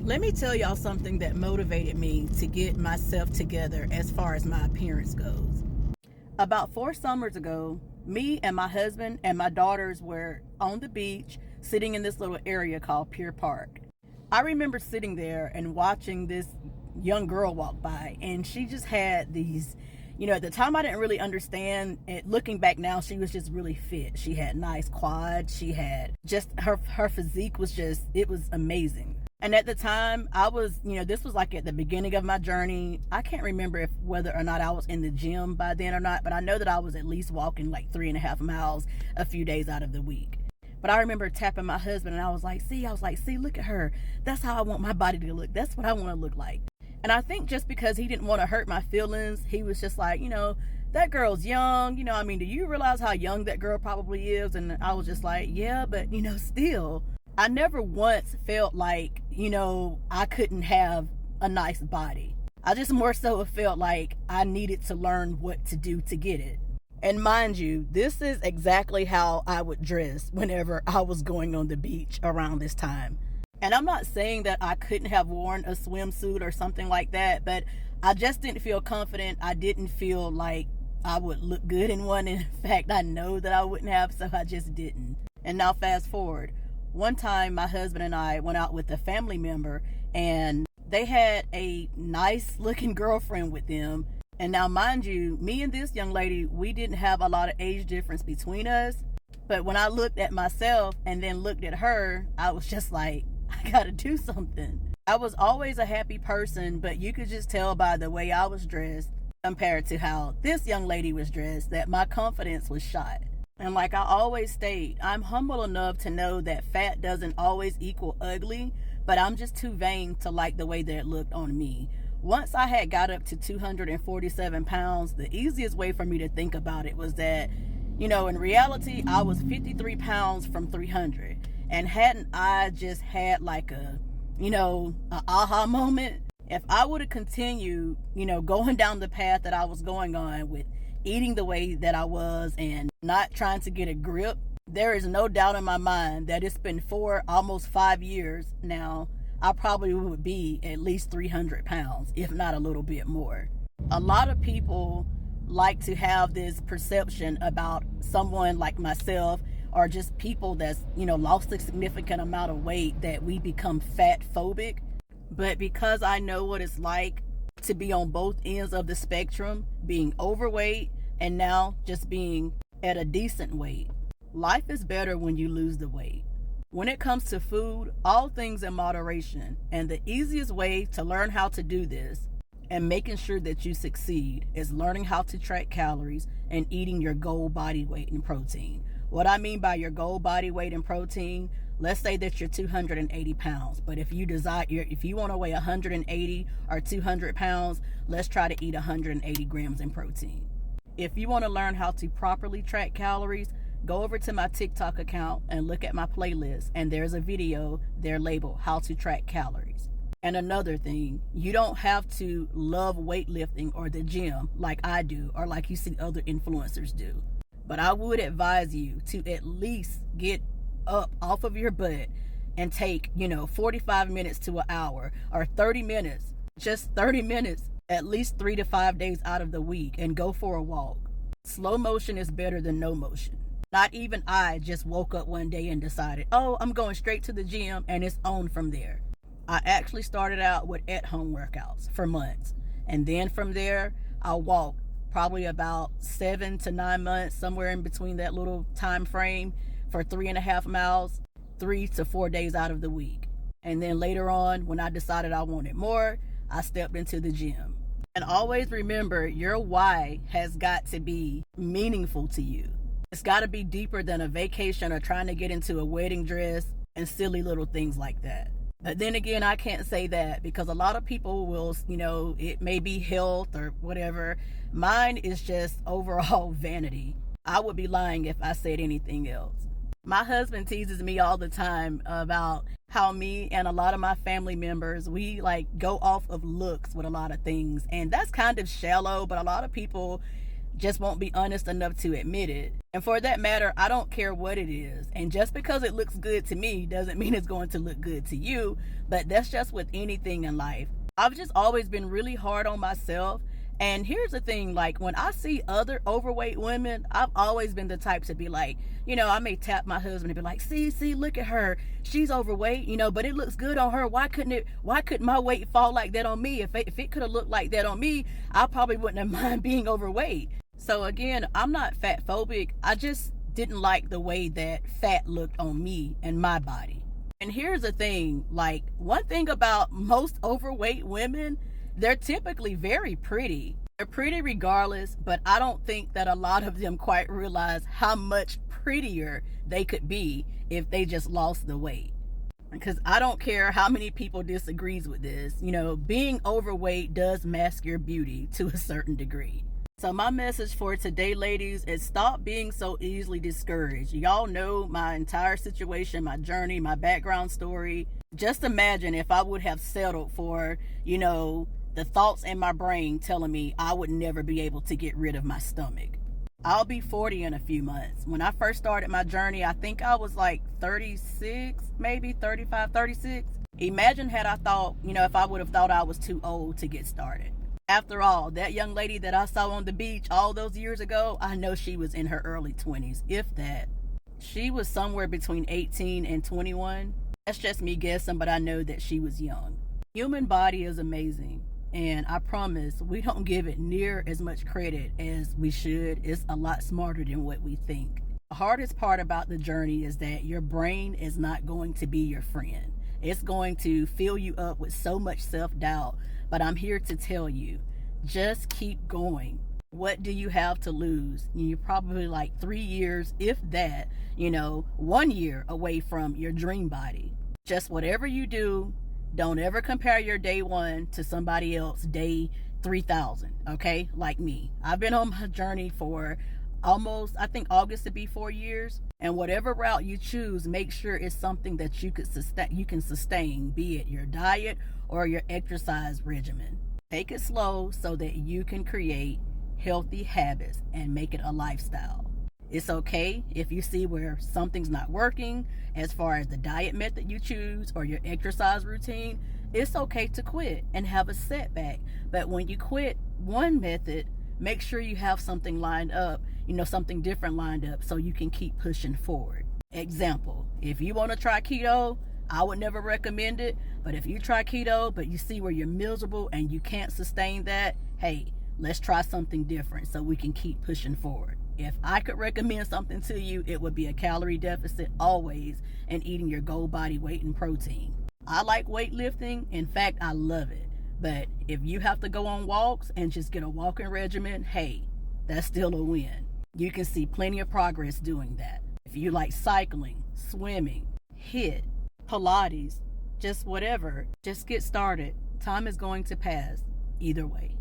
Let me tell y'all something that motivated me to get myself together as far as my appearance goes. About 4 summers ago, me and my husband and my daughters were on the beach sitting in this little area called Pier Park. I remember sitting there and watching this young girl walk by, and she just had these, at the time I didn't really understand it. Looking back now, she was just really fit. She had nice quads. She had just her physique was just, it was amazing. And at the time, I was, this was like at the beginning of my journey. I can't remember whether or not I was in the gym by then or not, but I know that I was at least walking like 3.5 miles a few days out of the week. But I remember tapping my husband and I was like, see, look at her. That's how I want my body to look. That's what I want to look like. And I think just because he didn't want to hurt my feelings, he was just like, that girl's young. Do you realize how young that girl probably is? And I was just like, yeah, but, still. I never once felt like, I couldn't have a nice body. I just more so felt like I needed to learn what to do to get it. And mind you, this is exactly how I would dress whenever I was going on the beach around this time. And I'm not saying that I couldn't have worn a swimsuit or something like that, but I just didn't feel confident. I didn't feel like I would look good in one. In fact, I know that I wouldn't have, so I just didn't. And now fast forward. One time, my husband and I went out with a family member, and they had a nice looking girlfriend with them. And now, mind you, me and this young lady, we didn't have a lot of age difference between us. But when I looked at myself and then looked at her, I was just like, I gotta do something. I was always a happy person, but you could just tell by the way I was dressed compared to how this young lady was dressed that my confidence was shot. And like I always state, I'm humble enough to know that fat doesn't always equal ugly, but I'm just too vain to like the way that it looked on me. Once I had got up to 247 pounds, the easiest way for me to think about it was that, in reality, I was 53 pounds from 300. And hadn't I just had like a aha moment, if I would have continued, going down the path that I was going on with eating the way that I was and not trying to get a grip, there is no doubt in my mind that it's been almost 5 years now, I probably would be at least 300 pounds, if not a little bit more. A lot of people like to have this perception about someone like myself or just people that's, lost a significant amount of weight that we become fat phobic. But because I know what it's like to be on both ends of the spectrum, being overweight and now just being at a decent weight, life is better when you lose the weight. When it comes to food, all things in moderation, and the easiest way to learn how to do this and making sure that you succeed is learning how to track calories and eating your goal body weight in protein. What I mean by your goal body weight in protein, let's say that you're 280 pounds, but if you want to weigh 180 or 200 pounds, let's try to eat 180 grams in protein. If you want to learn how to properly track calories, go over to my TikTok account and look at my playlist, and there's a video there labeled how to track calories. And another thing, you don't have to love weightlifting or the gym like I do or like you see other influencers do. But I would advise you to at least get up off of your butt and take, 45 minutes to an hour or 30 minutes, just 30 minutes, at least 3 to 5 days out of the week and go for a walk. Slow motion is better than no motion. Not even I just woke up one day and decided, I'm going straight to the gym and it's on from there. I actually started out with at-home workouts for months. And then from there, I walked probably about 7 to 9 months, somewhere in between that little time frame, for 3.5 miles, 3 to 4 days out of the week. And then later on, when I decided I wanted more, I stepped into the gym. And always remember, your why has got to be meaningful to you. It's got to be deeper than a vacation or trying to get into a wedding dress and silly little things like that. But then again, I can't say that because a lot of people will, it may be health or whatever. Mine is just overall vanity. I would be lying if I said anything else. My husband teases me all the time about how me and a lot of my family members, we go off of looks with a lot of things. And that's kind of shallow, but a lot of people just won't be honest enough to admit it. And for that matter, I don't care what it is. And just because it looks good to me doesn't mean it's going to look good to you. But that's just with anything in life. I've just always been really hard on myself. And here's the thing, like when I see other overweight women, I've always been the type to be like, I may tap my husband and be like, see, look at her. She's overweight, but it looks good on her. Why couldn't my weight fall like that on me? If it could have looked like that on me, I probably wouldn't have mind being overweight. So again, I'm not fat phobic. I just didn't like the way that fat looked on me and my body. And here's the thing, like one thing about most overweight women, they're typically very pretty. They're pretty regardless, but I don't think that a lot of them quite realize how much prettier they could be if they just lost the weight. Because I don't care how many people disagrees with this, being overweight does mask your beauty to a certain degree. So my message for today, ladies, is stop being so easily discouraged. Y'all know my entire situation, my journey, my background story. Just imagine if I would have settled for, the thoughts in my brain telling me I would never be able to get rid of my stomach. I'll be 40 in a few months. When I first started my journey, I think I was like 36, maybe 35, 36. Imagine had I thought, if I would have thought I was too old to get started. After all, that young lady that I saw on the beach all those years ago, I know she was in her early 20s, if that. She was somewhere between 18 and 21. That's just me guessing, but I know that she was young. Human body is amazing. And I promise we don't give it near as much credit as we should. It's a lot smarter than what we think. The hardest part about the journey is that your brain is not going to be your friend. It's going to fill you up with so much self-doubt. But I'm here to tell you, just keep going. What do you have to lose? You're probably like 3 years, if that, 1 year away from your dream body. Just whatever you do, don't ever compare your day 1 to somebody else day 3,000, okay? Like me. I've been on my journey for almost, I think August to be 4 years. And whatever route you choose, make sure it's something that you can sustain, be it your diet or your exercise regimen. Take it slow so that you can create healthy habits and make it a lifestyle. It's okay if you see where something's not working as far as the diet method you choose or your exercise routine. It's okay to quit and have a setback. But when you quit one method, make sure you have something lined up, something different lined up so you can keep pushing forward. Example, if you want to try keto, I would never recommend it. But if you try keto, but you see where you're miserable and you can't sustain that, hey, let's try something different so we can keep pushing forward. If I could recommend something to you, it would be a calorie deficit always and eating your goal body weight and protein. I like weightlifting. In fact, I love it. But if you have to go on walks and just get a walking regimen, hey, that's still a win. You can see plenty of progress doing that. If you like cycling, swimming, HIIT, Pilates, just whatever, just get started. Time is going to pass either way.